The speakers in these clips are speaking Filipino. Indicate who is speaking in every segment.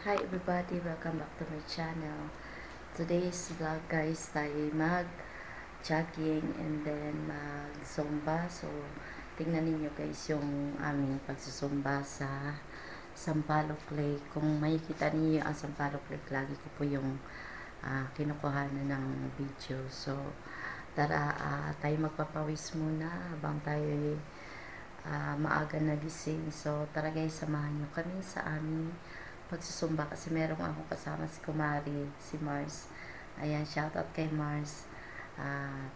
Speaker 1: Hi everybody, welcome back to my channel. Today's vlog guys, tayo mag-jogging and then mag-zumba. So, tingnan niyo guys yung aming pagsusumba sa Sampaloc Lake. Kung makikita niyo ang Sampaloc Lake, lagi ko po yung kinukuhanan ng video. So, tara, tayo magpapawis muna habang tayo maaga nagising. So, tara guys, samahan niyo kami sa aming pagsusumba kasi merong ako kasama si Kumari, si Mars. Ayan, shoutout kay Mars.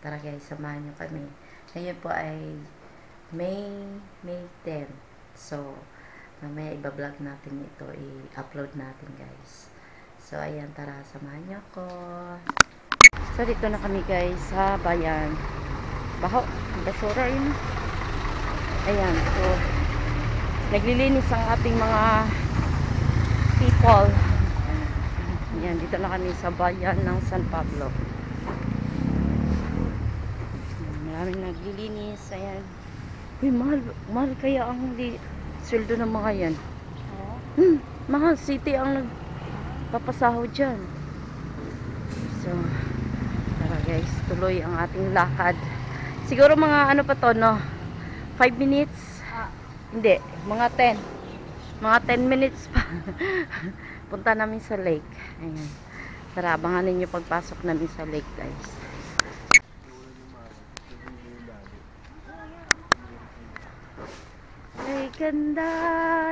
Speaker 1: Tara guys, samahan nyo kami. Ngayon po ay May 10. So, mamaya iba-vlog natin ito, i-upload natin guys. So, ayan, tara, samahan nyo ako. So, dito na kami guys sa bayan. Baho, basura yun. Ayan, so, naglilinis ang ating mga people. Yan, dito na kami sa bayan ng San Pablo. Maraming naglilinis. Ayan. Uy, mahal kaya ang sweldo ng mga yan. Mahal. City ang nagpapasahod dyan. So, tara guys, tuloy ang ating lakad. Siguro mga ano pa to, no? 5 minutes? Hindi, mga 10. Mga 10 minutes pa. Punta namin sa lake. Ayan. Tara, abangan ninyo pagpasok namin sa lake, guys. Ay, ganda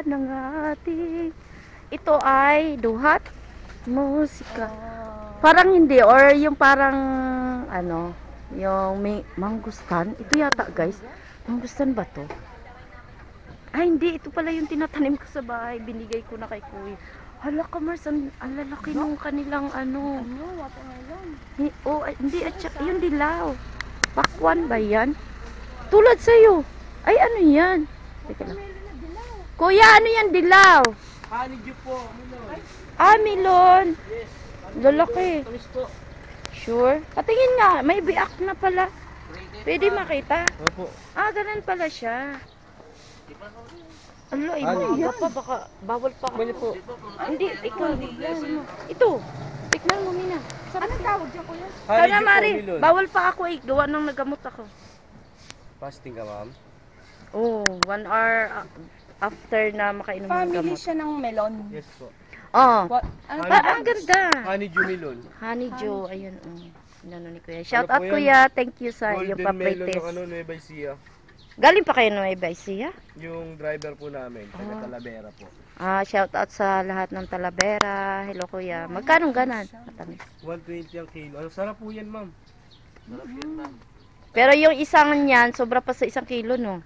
Speaker 1: ng ating... Ito ay duhat musika. Parang hindi, or yung parang ano, yung may mangustan. Ito yata, guys. Mangustan ba to? Ay, hindi. Ito pala yung tinatanim ko sa bahay. Binigay ko na kay Kuya. Hala ka, Mars. Ang lalaki nung kanilang ano.
Speaker 2: Ano? Watermelon.
Speaker 1: Oh, hindi. At yung dilaw. Pakwan ba yan? Tulad sa'yo. Ay, ano yan? Teka lang. Kuya, ano yan dilaw?
Speaker 3: Honeydew po, melon.
Speaker 1: Melon.
Speaker 3: Yes.
Speaker 1: Lalaki.
Speaker 3: Tamis po.
Speaker 1: Sure? Patingin nga. May biak na pala. Pwede makita?
Speaker 3: Opo.
Speaker 1: Ganun pala siya. Alo, iba pa, baka bawal pa.
Speaker 3: Bali po.
Speaker 1: Hindi, ikaw. Ito, tikman mo mina.
Speaker 2: Anong tawag dyan, kuya?
Speaker 1: Sana
Speaker 3: Honeydew po,
Speaker 1: Mari,
Speaker 3: melon.
Speaker 1: bawal pa ako gawa nang nagamot ako.
Speaker 3: Fasting ka, ma'am?
Speaker 1: Oh, 1 hour after na makainom ng
Speaker 2: Family
Speaker 1: gamot.
Speaker 2: siya ng melon.
Speaker 3: Yes po.
Speaker 1: Oh,
Speaker 2: What? Ano
Speaker 1: ang ganda.
Speaker 3: Honeydew melon.
Speaker 1: Honeydew, ayun. Inano ni Kuya. Shout out
Speaker 3: po yan?
Speaker 1: Kuya, thank you sa iyong
Speaker 3: Golden melon
Speaker 1: papritis.
Speaker 3: ng ano, Nueva Ecija.
Speaker 1: Galing pa kayo ng Nueva Ecija?
Speaker 3: Yung driver po namin, taga Talavera po.
Speaker 1: Shout out sa lahat ng Talavera. Hello Kuya. Magkano ganan? Matamis.
Speaker 3: 120 ang kilo. Ano, sarap po yan, ma'am. Sarap yan, ma'am.
Speaker 1: Pero yung isang niyan, sobra pa sa 1 kilo, no?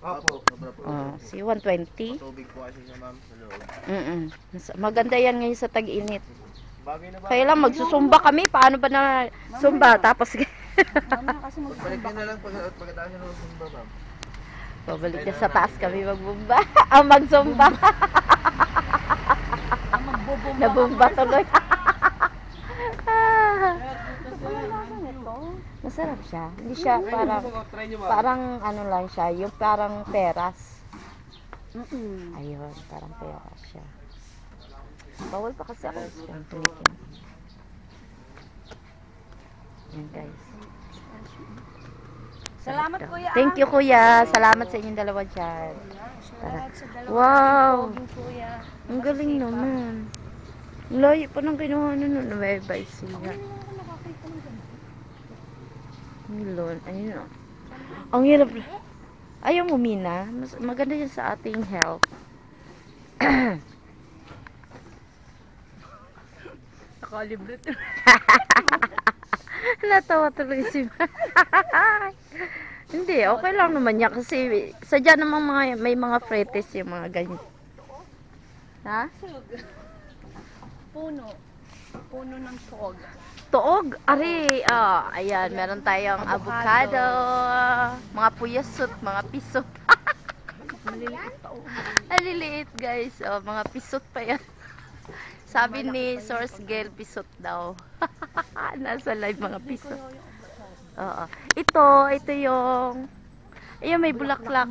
Speaker 3: Opo. Sobra po.
Speaker 1: Si 120.
Speaker 3: Tubig po kasi siya, ma'am. Sa loob.
Speaker 1: Maganda yan ngayon sa tag-init.
Speaker 3: Bagay na ba?
Speaker 1: Kaya lang magsusumba kami. Paano ba na sumba? Tapos
Speaker 2: Mama kasi
Speaker 3: Balik na lang pagkatapos ng sumba, ma'am.
Speaker 1: pabalik na sa taas kami magbumba. Magsumba. Nabumba tuloy. Masarap siya. Hindi siya parang
Speaker 3: Try nyo, ma'am.
Speaker 1: parang ano lang siya, yung parang peras. Ayun, parang peras siya. Bawal pa kasi ako sa tumikim. Yan guys.
Speaker 2: Salamat, kuya.
Speaker 1: Thank you kuya. Salamat sa inyong dalawa dyan.
Speaker 2: Salamat sa dalawa.
Speaker 1: Wow!
Speaker 2: Kuya.
Speaker 1: Ang galing naman. Ang layo pa ng kinuha na nun. Nueva Ecija. Milon. Ayun o. Ang hirap. Ayaw mo, Mina. Maganda yan sa ating health.
Speaker 2: Nakalibre to.
Speaker 1: Natawa tuloy si Hindi, okay lang naman niya kasi sadya namang may mga fretes yung mga ganyan. Ha?
Speaker 2: Puno. Puno ng tuog.
Speaker 1: Tuog, ari, ayan, meron tayong avocado, mga puyasot, mga pisot.
Speaker 2: Maliliit pa.
Speaker 1: Aliliit guys, mga pisot pa yan. Sabi ni Source Girl, pisot daw. Nasa live mga pisot. Oo. Ito yung, ayun, may bulaklak.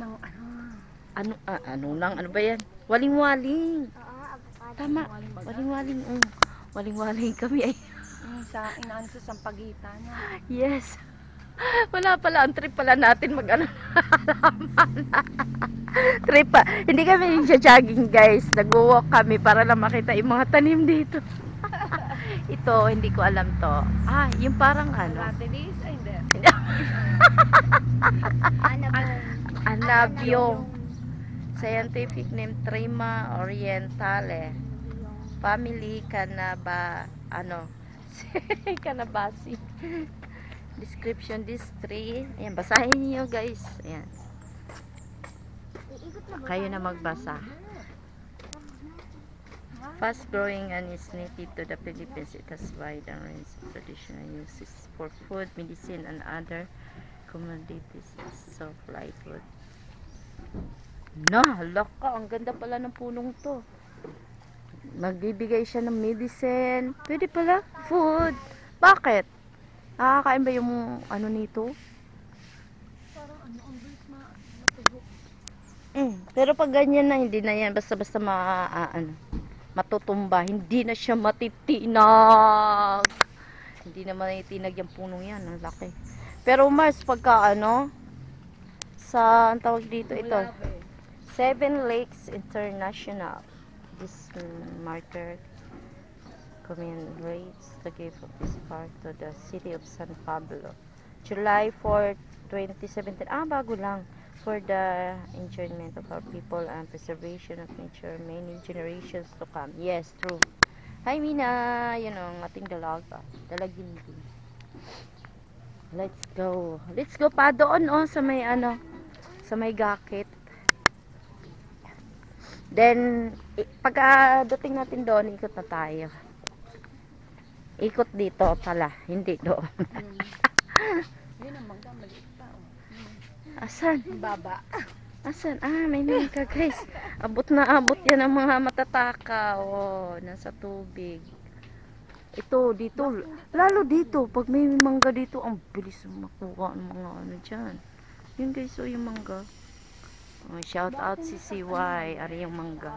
Speaker 1: Ano ba yan? Waling-waling. Tama.
Speaker 2: Waling baga.
Speaker 1: Waling-waling. Waling-waling kami ay.
Speaker 2: Sa inaan sa Sampaguita no.
Speaker 1: Yes. Wala pala. Ang trip pala natin mag-ano. Trip pa. Hindi kami jogging guys. Nag-walk kami para lang makita yung mga tanim dito. Ito, hindi ko alam to. Yung parang ano.
Speaker 2: Ratilis? Ay, hindi.
Speaker 1: Anabiong. Scientific name Trima orientale. Family Canabasi. Description this tree. Ayan, basahin niyo guys. Ayan. Kayo na magbasa. Fast growing and is native to the Philippines. It has wide range of traditional uses for food, medicine, and other commodities. So, light wood. Laka, ang ganda pala ng punong to. Magbibigay siya ng medicine. Pwede pala, food. Bakit? Nakakain ba yung ano nito?
Speaker 2: Parang ano, ang bilis matubok.
Speaker 1: Pero pag ganyan na, hindi na yan. Basta-basta matutumba. Hindi na siya matitinag. Hindi na matitinag yung punong yan. Ang laki. Pero Mars, pagka ang tawag dito, ito. Seven Lakes International. This marker commemorates the gift of this park to the city of San Pablo. July 4, 2017. Bago lang. For the enjoyment of our people and preservation of nature many generations to come. Yes, true. Hi Mina, yun ang ating dalaga. Dalagin din. Let's go. Let's go pa doon sa may sa may gakit. Then pagka-dating natin doon, ikot na tayo. Ikot dito pala, hindi doon.
Speaker 2: Yun ang mangga, maliit pa.
Speaker 1: Asan?
Speaker 2: Baba.
Speaker 1: Asan? May mangga guys. Abot na abot yan ang mga matataka. Nasa tubig. Ito, dito. Lalo dito. Pag may mangga dito, ang bilis makuha ng mga ano dyan. Yun guys, yung mangga. Shout out si CY. Ari yung mangga.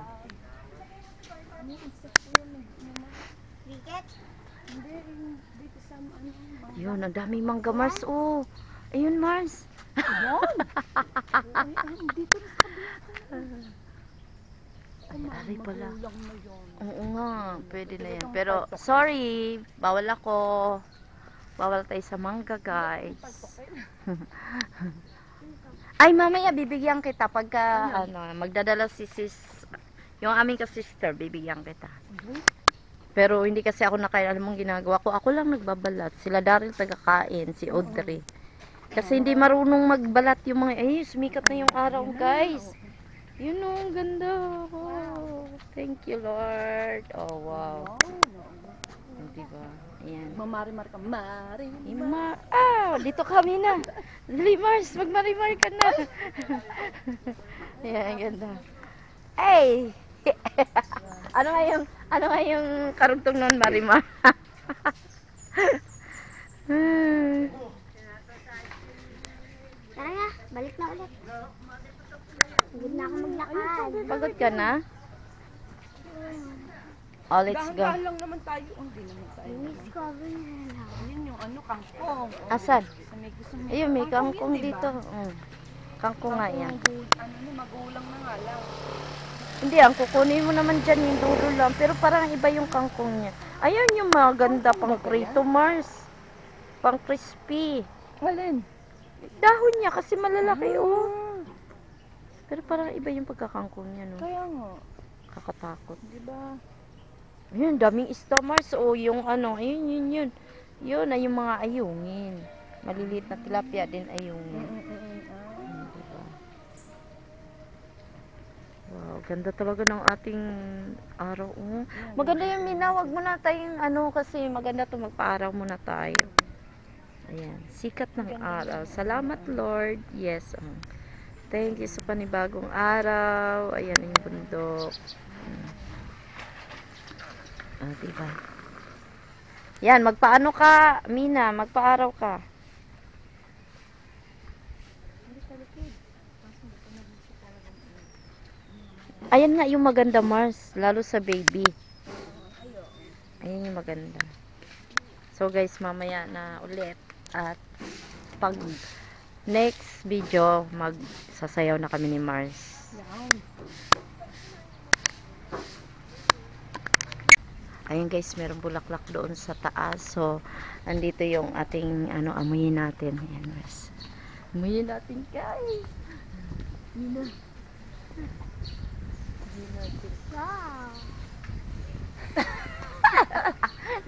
Speaker 1: Yun, ang daming mangga Mars. Ayun Mars.
Speaker 2: Yun. Dito na sa kabila.
Speaker 1: Ari pala.
Speaker 2: Magulang na yun.
Speaker 1: Oo nga, pwede na yan. Pero, sorry, bawal ako. Bawal tayo sa mangga, guys. Ay, mamaya, bibigyan kita pagka, magdadala si yung aming ka-sister, bibigyan kita. Pero, hindi kasi ako nakain, alam mong ginagawa ko. Ako lang nagbabalat. Sila Daryl tagakain, si Audrey. Kasi hindi marunong magbalat yung mga, sumikat na yung araw, guys. Yun ang ganda. Thank you, Lord. Wow. Diba? Ayan.
Speaker 2: Mamarimar ka.
Speaker 1: Dito kami na. Dali, Mars, magmarimar ka na. Ayan, ang ganda. Hey! ano nga yung karugtong nun, Marimar?
Speaker 4: Tara, balik na ulit. Hindi na ako maglakad.
Speaker 1: Pagod ka na? Let's go.
Speaker 2: Dahan lang naman tayo. Hindi naman tayo.
Speaker 4: Discover na lang.
Speaker 2: Yun yung kangkong.
Speaker 1: Asan?
Speaker 2: Sa may gusto mo.
Speaker 1: Ayun, may kangkong
Speaker 2: yun, diba?
Speaker 1: dito. Kangkong nga yan.
Speaker 2: Magulang na nga lang.
Speaker 1: Hindi, ang kukunin mo naman dyan yung dulo lang. Pero parang iba yung kangkong niya. Ayun yung maganda pang prito, Mars. Pang crispy.
Speaker 2: Alin?
Speaker 1: Dahon niya kasi malalaki, Pero parang iba yung pagkakangkong niya, no?
Speaker 2: Kaya nga.
Speaker 1: Kakatakot.
Speaker 2: Diba?
Speaker 1: Ayun, daming isda, Mars. Yung ayun. Yun ay yung mga ayungin. Maliliit na tilapia din ayungin. Diba? Wow, ganda talaga ng ating araw. Maganda yung minawag mo na tayong kasi maganda to magpa-araw muna tayo. Ayan, sikat ng araw. Salamat Lord. Yes. Thank you sa panibagong araw. Ayan yung bundok. Diba? Yan, magpaano ka, Mina? Magpa-araw ka. Ayan nga yung maganda, Mars. Lalo sa baby. Ayan yung maganda. So guys, mamaya na ulit. At pag next video, magsasayaw na kami ni Mars. Ayun guys, meron bulaklak doon sa taas. So, andito yung ating amuyin natin. Ayan, Mars. Amuyin natin, guys. Amuyin na. Amuyin natin.
Speaker 4: Wow.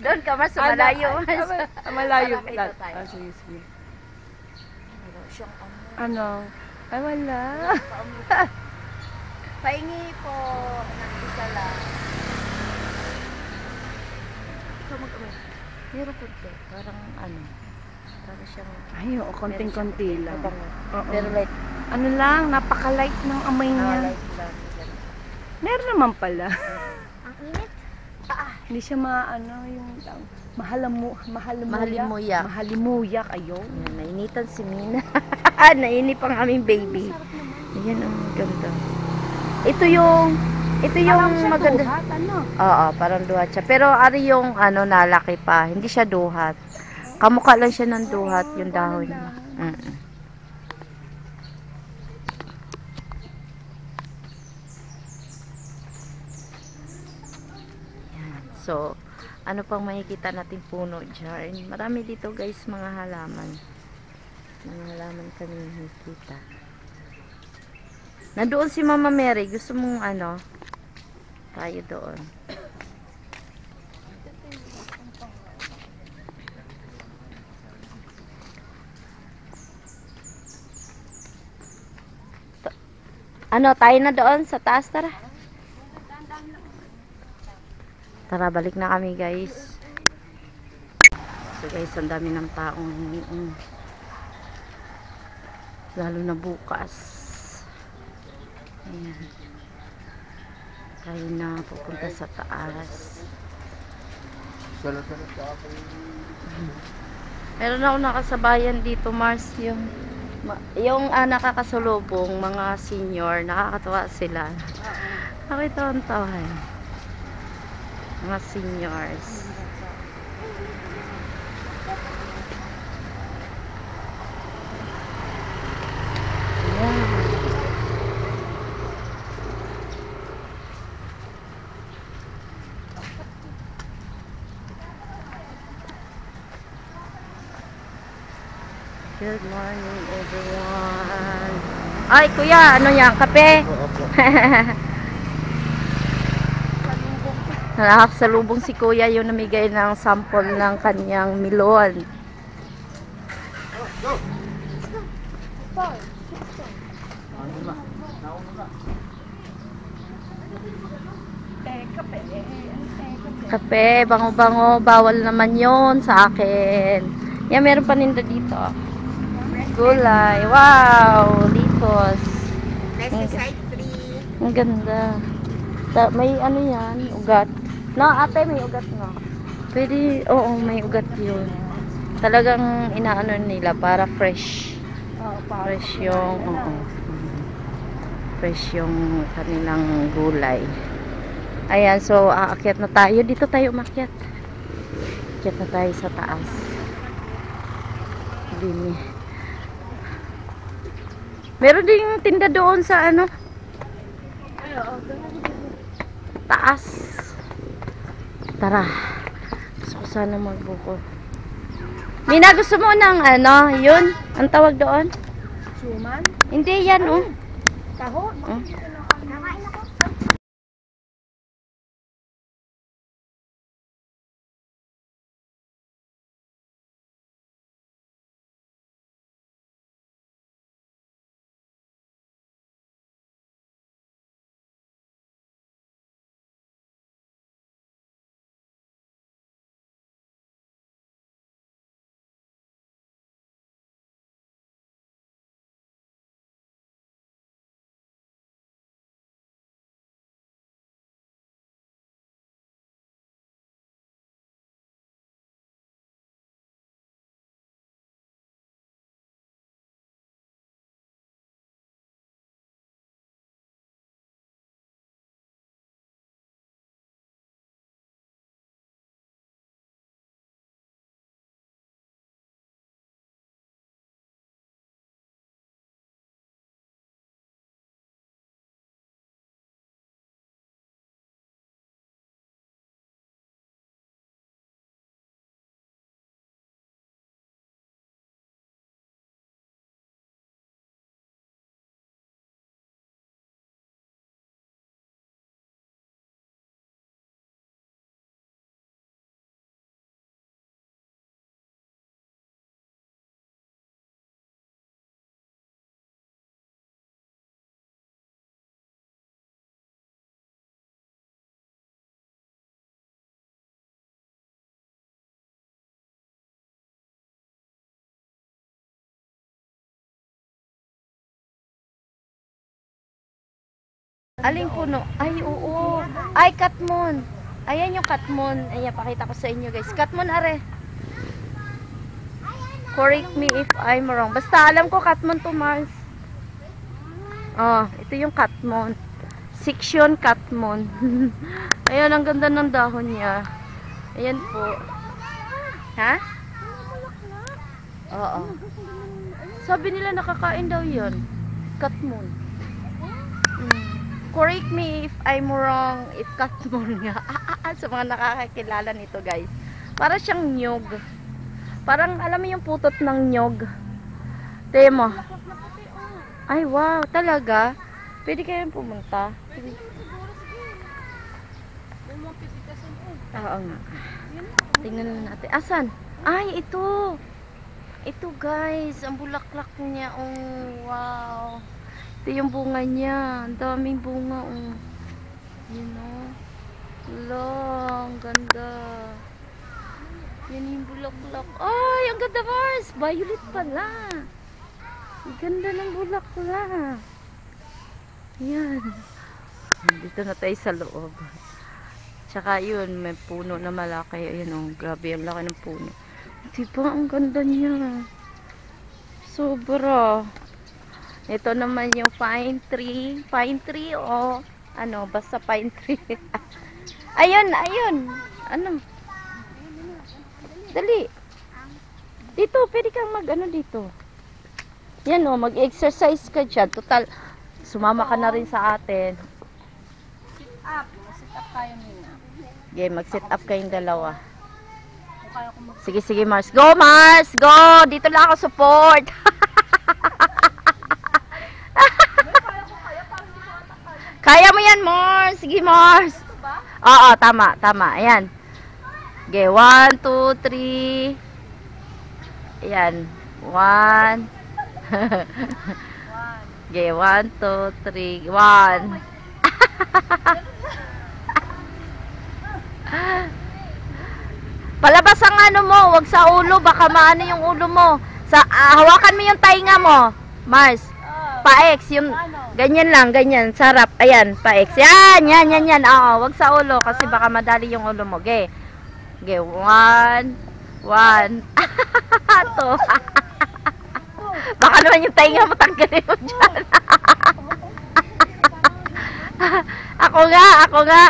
Speaker 1: Doon ka, Mars. Malayo, Mars.
Speaker 2: Malayo.
Speaker 1: Parang ito tayo.
Speaker 2: Sige, sige.
Speaker 1: Wala siyang amoy.
Speaker 2: Ano? Ay, wala.
Speaker 1: Pahingi po ng isa lang. Ikaw mag-amoy. Meron konti. Parang parang siyang
Speaker 2: Ay, oo, konting-konti lang.
Speaker 1: mabango.
Speaker 2: Oo.
Speaker 1: Pero light.
Speaker 2: Ano lang, napaka-light ng amoy niya.
Speaker 1: Light lang. Ganun.
Speaker 2: Meron naman pala.
Speaker 4: Ang init.
Speaker 2: Hindi siya yung
Speaker 1: Mahalimuyak.
Speaker 2: Mahalimuyak, ayun.
Speaker 1: Yan, nainitan si Mina. Nainip ang aming baby. Ayan, ang ganda. Ito yung maganda.
Speaker 2: Duhat, ano?
Speaker 1: Oo, parang duhat siya. Pero ari yung nalaki pa. Hindi siya duhat. Kamukha lang siya ng duhat, yung dahon niya. Yan. So, ano pang makikita natin puno dyan? Marami dito guys, mga halaman. Mga halaman kami nakikita. Nandoon si Mama Mary. Gusto mong tayo doon. Tayo na doon sa taas, tara. Tara, balik na kami guys. So guys, ang dami ng taong lalo na bukas. Ayan. Tayo na pupunta sa taas. Meron ako nakasabayan dito, Mars, yung nakakasalubong, mga senior, nakakatawa sila. Nakitaon-tawan. Mga seniors. Yeah. Good morning, everyone. Ay, kuya, ano yan? Kape? Nakakasalubong si kuya yung namigay ng sample ng kanyang milon. Kape, bango-bango. Bawal naman yon sa akin. Yan, meron paninda dito. Gulay. Wow! Litos.
Speaker 4: Side 3.
Speaker 1: Ang ganda. May yan, ugat. No, ate, may ugat no. Pwede, oo, may ugat yun. Talagang inaano nila para fresh. Fresh yung, fresh yung kanilang gulay. Ayan, so aakyat na tayo. Dito tayo umakyat. Akyat na tayo sa taas. Dini. Meron ding tinda doon sa taas. Tara. Gusto ko sana magbuko. Mina, gusto mo ng yun? Ang tawag doon?
Speaker 2: Suman?
Speaker 1: Hindi yan,
Speaker 2: Taho?
Speaker 4: Nakain ako.
Speaker 1: Aling puno? Ay, oo. Ay, katmon. Ayan yung katmon. Ayan, pakita ko sa inyo guys. Katmon, are. Correct me if I'm wrong. Basta alam ko katmon to, Mars. Oh, ito yung katmon. Section katmon. Ayan, ang ganda ng dahon niya. Ayan po. Ha? Oo. Sabi nila nakakain daw yun. Katmon. Correct me if I'm wrong. If katmon nga. Sa mga nakakakilala nito guys. Para siyang nyog. Parang alam mo yung putot ng nyog. Tingnan mo. Ay wow, talaga? Pwede kayong pumunta. Oo nga. Tingnan na natin. Asan? Ay, ito. Ito guys, ang bulaklak niya. Oh, wow. Ito yung bunga niya. Ang daming bunga. Oh. You know. Long, ganda. Yan yung bulaklak. Ay, ang ganda Mars. Violet pala. Ang ganda ng bulaklak. Yan. Dito na tayo sa loob. Tsaka yun, may puno na malaki. Ayun oh, grabe ang laki ng puno. Diba, ang ganda niya. Sobra. Ito naman yung pine tree. Pine tree o ano, basta pine tree. Ayun, ayun. Ano? Dali. Dito, pwede kang mag ano dito. Yan o, mag-exercise ka dyan. Total, sumama ka na rin sa atin.
Speaker 2: Sit up. Sit up tayo nila.
Speaker 1: Okay, mag-sit up kayong dalawa.
Speaker 2: Kung kaya ko mag-
Speaker 1: Sige, sige Mars. Go Mars! Go! Dito lang ako support. Kaya mo yan Mars! Sige Mars! Oo, tama, tama. Ayan. Okay, 1, 2, 3. Ayan. 1. Okay, 1, 2, 3. 1. Palabas ang ano mo, wag sa ulo, baka maano yung ulo mo. Hawakan mo yung tainga mo, Mars. Pa-X, yung ganyan lang, ganyan, sarap. Ayan, pa-X. Yan, yan, yan, yan. Oo, wag sa ulo kasi baka madali yung ulo mo. Okay. Okay, 1. 1. To. Baka naman yung tainga mo tanggalin mo dyan. Ako nga.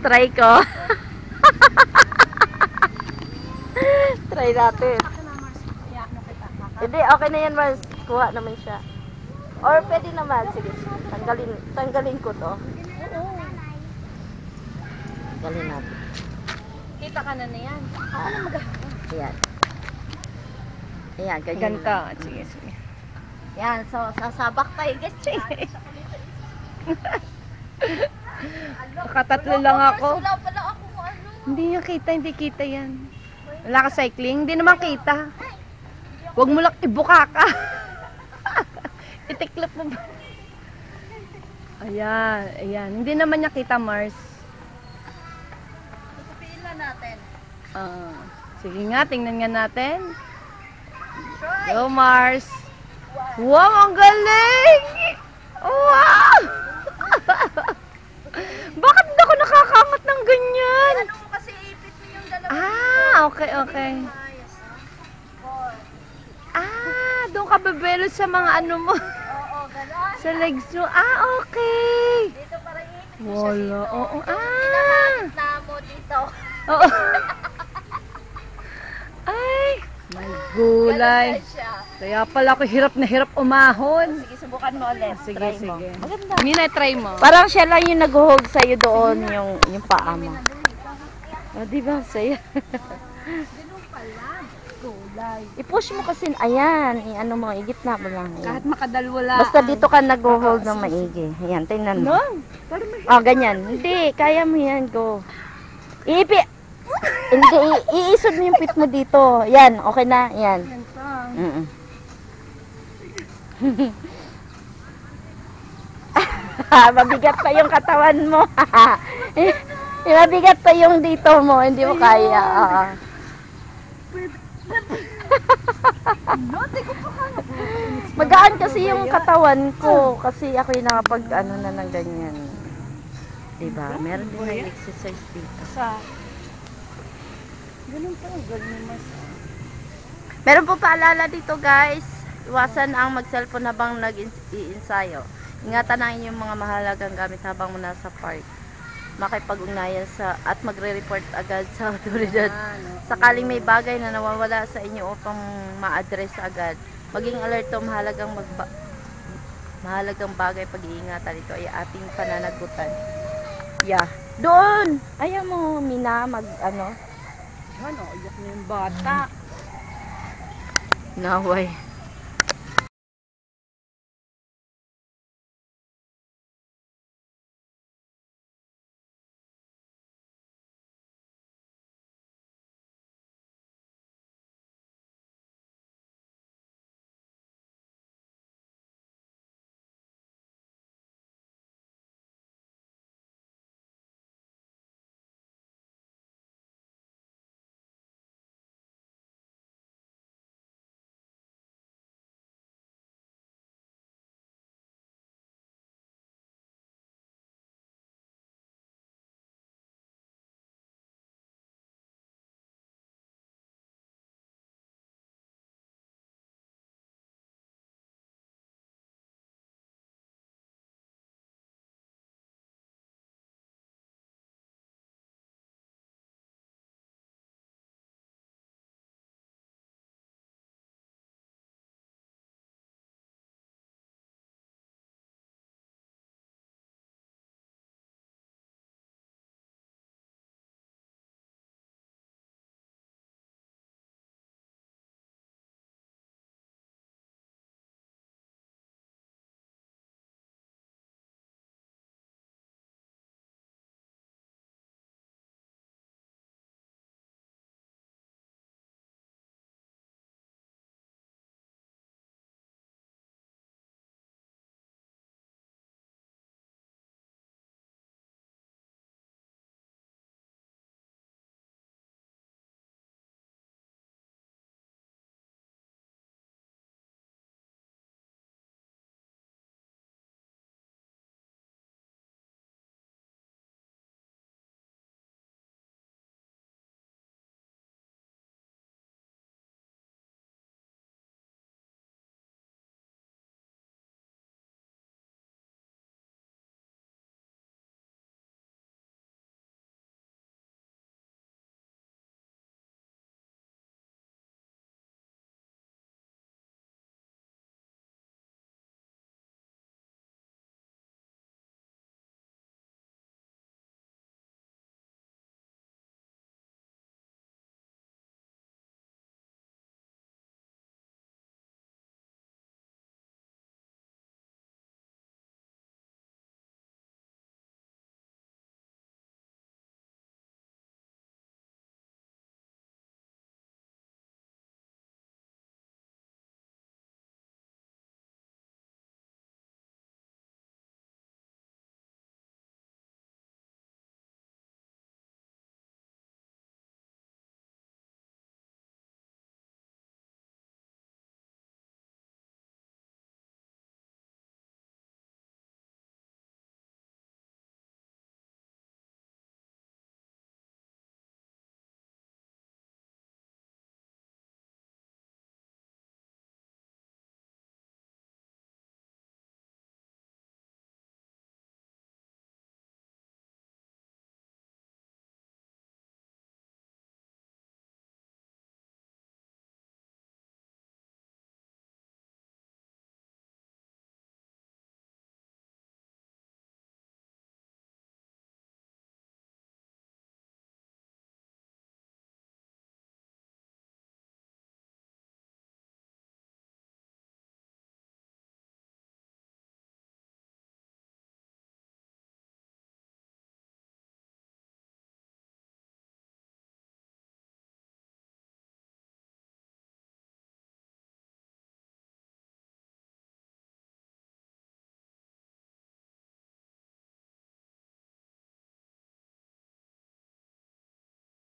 Speaker 1: Try ko. Try natin. Hindi, okay na yan, Mars. Kuha naman siya. Or pwede naman. Sige, tanggalin ko to. Tanggalin natin.
Speaker 2: Kita ka na yan.
Speaker 1: Ako na Ayan. Ayan, ganyan
Speaker 2: Ganta.
Speaker 1: lang.
Speaker 2: Sige, sige.
Speaker 1: Yan, so sasabak tayo guys.
Speaker 2: Nakatatlo lang ako.
Speaker 1: Wala pala ako ano.
Speaker 2: Hindi niya kita, hindi kita yan. Wala ka cycling, hindi naman kita. Huwag mo lang ibuka ka. Itiklop mo ba? Ayan, ayan. Hindi naman niya kita, Mars.
Speaker 1: Tutupiin lang natin.
Speaker 2: Sige nga, tingnan nga natin. Go, Mars. Wow, ang galing! Wow! Bakit hindi ako nakakangat ng ganyan?
Speaker 1: Ano mo kasi ipit mo yung dalawa.
Speaker 2: Okay, okay.
Speaker 1: Ayos, ha?
Speaker 2: Doon ka bebelo sa mga ano mo.
Speaker 1: Oo, gano'n.
Speaker 2: Sa legs mo. Okay.
Speaker 1: Dito para ipit mo siya
Speaker 2: Wala,
Speaker 1: dito.
Speaker 2: oo.
Speaker 1: Kinakakit na mo dito.
Speaker 2: Oo. Ay, may gulay.
Speaker 1: Ganun na siya.
Speaker 2: Kaya pala ako hirap na hirap umahon.
Speaker 1: Sige, subukan mo ulit.
Speaker 2: Sige,
Speaker 1: Try mo.
Speaker 2: sige.
Speaker 1: Maganda.
Speaker 2: Mina, try mo.
Speaker 1: Parang siya lang yung nag-hug sa'yo doon, yung paa mo. Diba? Saya. I-push mo kasi, ayan, i-ano mo, igitna mo lang.
Speaker 2: Kahit
Speaker 1: Ayan.
Speaker 2: makadalwala.
Speaker 1: Basta dito ka nag-hold ng maigi. Ayan, tingnan mo.
Speaker 2: No?
Speaker 1: Oh, ganyan. Hindi, kaya mo yan, go. Hindi, iisod mo yung pit mo dito. Yan, okay na, yan. Mabigat pa yung katawan mo. Mabigat pa yung dito mo, hindi mo kaya. Magaan kasi yung katawan ko kasi ako yung nakapag ano na ng ganyan. Diba? Meron din nag-exercise dito.
Speaker 2: Sa... Ganun pa, ganun mas.
Speaker 1: Meron po paalala dito guys. Iwasan ang mag-cellphone habang nag-iinsayo. Ingatan ang inyong mga mahalagang gamit habang nasa park. Makipag-ugnayan sa at magre-report agad sa otoridad. Sakaling may bagay na nawawala sa inyo upang ma-address agad. Maging alerto, mahalagang bagay pag-iingatan. Ito ay ating pananagutan. Yeah. Doon! Ayaw mo, Mina, ano?
Speaker 2: Ano, iyak na yung bata.
Speaker 1: Naway.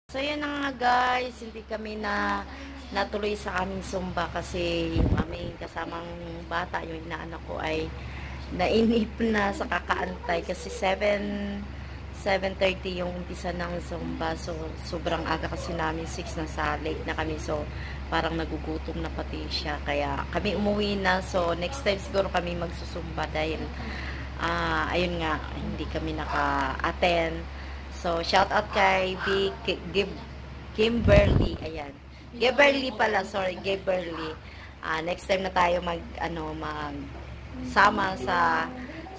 Speaker 1: So yan na nga guys, hindi kami natuloy sa aming Zumba kasi yung aming kasamang bata, yung inaanak ko ay nainip na sa kakaantay kasi 7 7:30 yung umpisa ng Zumba. So, sobrang aga kasi namin. 6 na sa late na kami. So, parang nagugutom na pati siya. Kaya kami umuwi na. So, next time siguro kami magsusumba dahil ayun nga, hindi kami naka-attend. So, shout out kay Kimberly. Ayan. Kimberly pala. Sorry, Kimberly. Next time na tayo magsama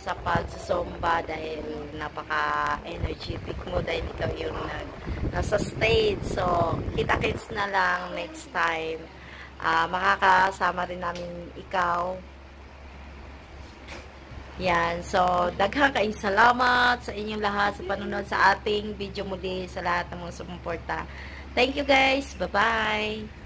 Speaker 1: sa pagsusumba dahil napaka-energetic mo dahil ikaw yung nasa stage. So, kita-kits na lang next time. Makakasama rin namin ikaw. Yan. So, daghang kayong salamat sa inyong lahat sa panunod sa ating video muli, sa lahat ng mga sumuporta. Thank you guys. Bye-bye.